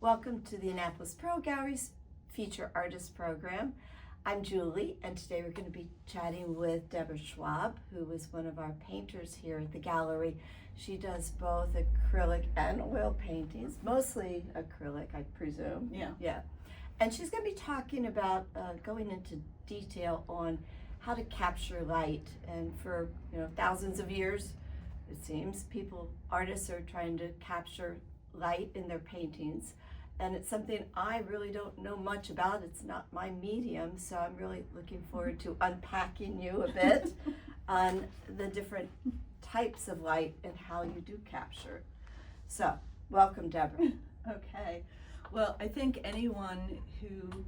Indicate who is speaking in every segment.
Speaker 1: Welcome to the Annapolis Pearl Gallery's Feature Artist Program. I'm Julie, and today we're going to be chatting with Deborah Schwab, who is one of our painters here at the gallery. She does both acrylic and oil paintings, mostly acrylic, I presume.
Speaker 2: Yeah.
Speaker 1: And she's going to be talking about going into detail on how to capture light. And for thousands of years, it seems, artists are trying to capture light in their paintings. And it's something I really don't know much about. It's not my medium, so I'm really looking forward to unpacking you a bit on the different types of light and how you do capture. So, welcome, Deborah.
Speaker 2: Okay. Well, I think anyone who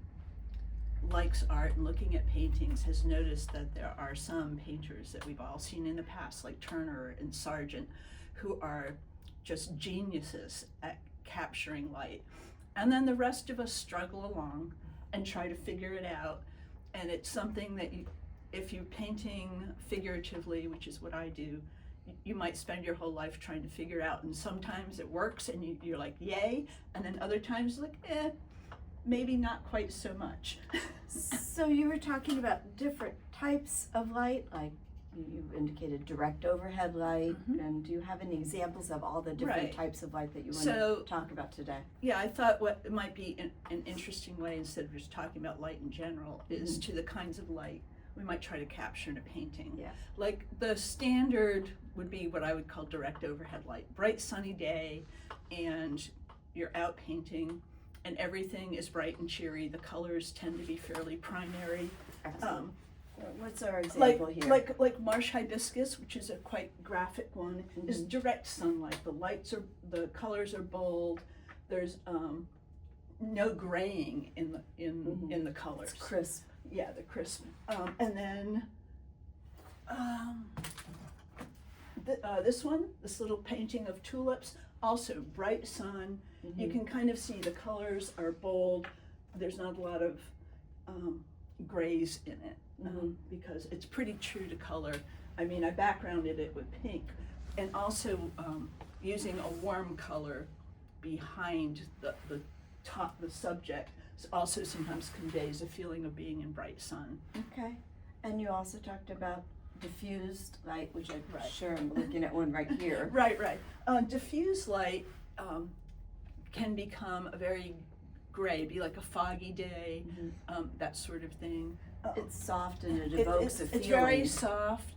Speaker 2: likes art and looking at paintings has noticed that there are some painters that we've all seen in the past, like Turner and Sargent, who are just geniuses at capturing light. And then the rest of us struggle along and try to figure it out. And it's something that if you're painting figuratively, which is what I do, you might spend your whole life trying to figure out. And sometimes it works and you're like, yay. And then other times like, maybe not quite so much.
Speaker 1: So you were talking about different types of light, like you indicated direct overhead light, and do you have any examples of all the different types of light that you want to talk about today?
Speaker 2: Yeah, I thought what might be an interesting way, instead of just talking about light in general, is to the kinds of light we might try to capture in a painting.
Speaker 1: Yeah.
Speaker 2: Like the standard would be what I would call direct overhead light. Bright sunny day and you're out painting and everything is bright and cheery. The colors tend to be fairly primary.
Speaker 1: What's our example here?
Speaker 2: Like marsh hibiscus, which is a quite graphic one, is direct sunlight. The colors are bold. There's no graying in the colors.
Speaker 1: It's crisp.
Speaker 2: Yeah, the crisp. And then this little painting of tulips, also bright sun. You can kind of see the colors are bold. There's not a lot of grays in it. Because it's pretty true to color. I mean, I backgrounded it with pink, and also using a warm color behind the subject also sometimes conveys a feeling of being in bright sun.
Speaker 1: Okay, and you also talked about diffused light, which I'm sure I'm looking at one right here.
Speaker 2: Right. Diffused light can become a very gray, be like a foggy day, that sort of thing.
Speaker 1: It's soft and it evokes a feeling.
Speaker 2: It's very soft.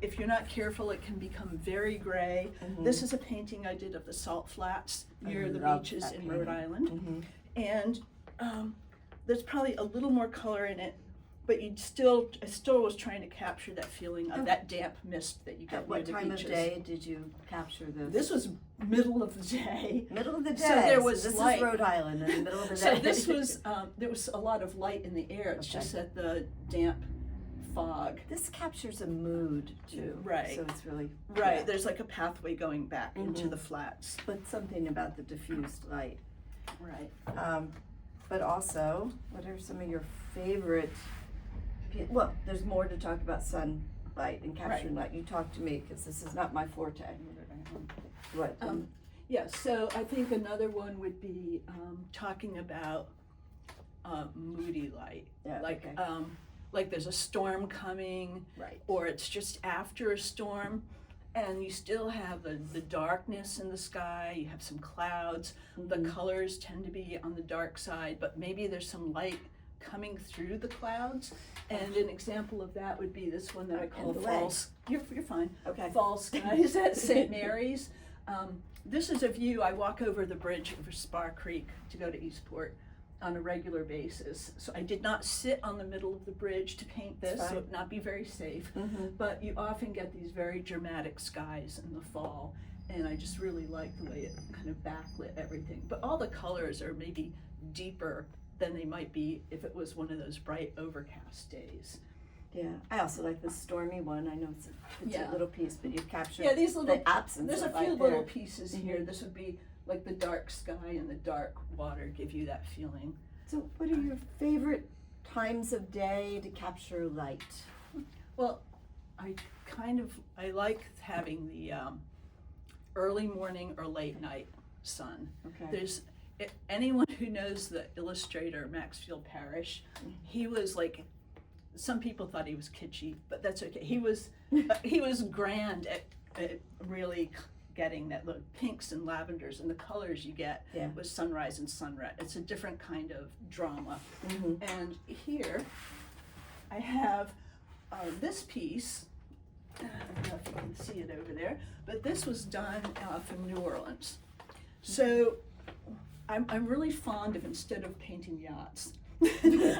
Speaker 2: If you're not careful, it can become very gray. This is a painting I did of the salt flats near the beaches in Rhode Island. And there's probably a little more color in it, but I still was trying to capture that feeling of that damp mist that you get near the beaches.
Speaker 1: What time of day did you capture this?
Speaker 2: This was middle of the day.
Speaker 1: Middle of the day.
Speaker 2: So there was
Speaker 1: this
Speaker 2: light.
Speaker 1: Is Rhode Island in the middle of the day.
Speaker 2: So this was, there was a lot of light in the air. It's just that the damp fog.
Speaker 1: This captures a mood too.
Speaker 2: Right.
Speaker 1: So it's really.
Speaker 2: Right,
Speaker 1: Yeah.
Speaker 2: there's like a pathway going back into the flats.
Speaker 1: But something about the diffused light.
Speaker 2: Right.
Speaker 1: But also, what are some of your favorite, well, there's more to talk about sunlight and capturing light. You talk to me, because this is not my forte. What?
Speaker 2: Yeah, so I think another one would be talking about moody light.
Speaker 1: Yeah,
Speaker 2: Like there's a storm coming, or it's just after a storm, and you still have the darkness in the sky, you have some clouds, the colors tend to be on the dark side, but maybe there's some light coming through the clouds. And an example of that would be this one that I call false. You're fine.
Speaker 1: Okay.
Speaker 2: Fall Skies at St. Mary's. This is a view. I walk over the bridge over Spar Creek to go to Eastport on a regular basis. So I did not sit on the middle of the bridge to paint this, so it would not be very safe. But you often get these very dramatic skies in the fall, and I just really like the way it kind of backlit everything. But all the colors are maybe deeper than they might be if it was one of those bright overcast days.
Speaker 1: Yeah, I also like the stormy one. I know it's a little piece, but you capture
Speaker 2: these little,
Speaker 1: the absence
Speaker 2: there's
Speaker 1: of
Speaker 2: a few
Speaker 1: light
Speaker 2: little
Speaker 1: there.
Speaker 2: pieces here. This would be like the dark sky and the dark water give you that feeling.
Speaker 1: So what are your favorite times of day to capture light?
Speaker 2: Well, I like having the early morning or late night sun.
Speaker 1: Okay.
Speaker 2: There's anyone who knows the illustrator Maxfield Parrish, he was like, some people thought he was kitschy, but that's okay. He was grand at really getting that look, pinks and lavenders and the colors you get with sunrise and sunset. It's a different kind of drama. And here I have this piece. I don't know if you can see it over there, but this was done from New Orleans. So I'm really fond of, instead of painting yachts,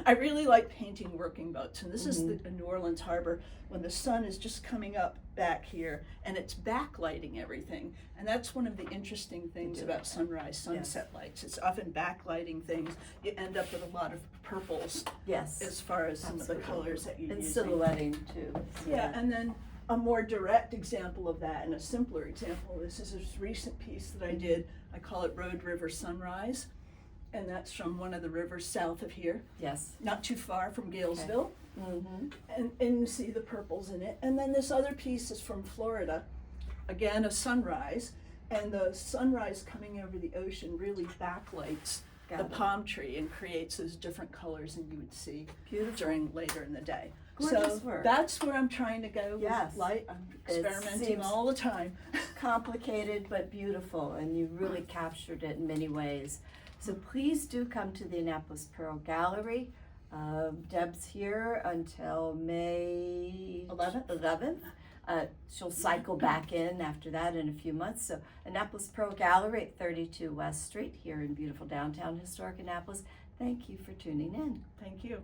Speaker 2: I really like painting working boats. And this is the New Orleans harbor when the sun is just coming up back here and it's backlighting everything. And that's one of the interesting things about sunrise, sunset lights. It's often backlighting things. You end up with a lot of purples as far as some of the colors that you use.
Speaker 1: And silhouetting too.
Speaker 2: Yeah, and then a more direct example of that, and a simpler example, this is this recent piece that I did. I call it Road River Sunrise, and that's from one of the rivers south of here.
Speaker 1: Yes.
Speaker 2: Not too far from Galesville. And you see the purples in it. And then this other piece is from Florida, again a sunrise, and the sunrise coming over the ocean really backlights the palm tree and creates those different colors than you would see during later in the day.
Speaker 1: Gorgeous
Speaker 2: So
Speaker 1: work.
Speaker 2: That's where I'm trying to go with light. I'm experimenting all the time.
Speaker 1: Complicated but beautiful, and you really captured it in many ways. So please do come to the Annapolis Pearl Gallery. Deb's here until May 11th. She'll cycle back in after that in a few months. So Annapolis Pearl Gallery at 32 West Street here in beautiful downtown historic Annapolis. Thank you for tuning in.
Speaker 2: Thank you.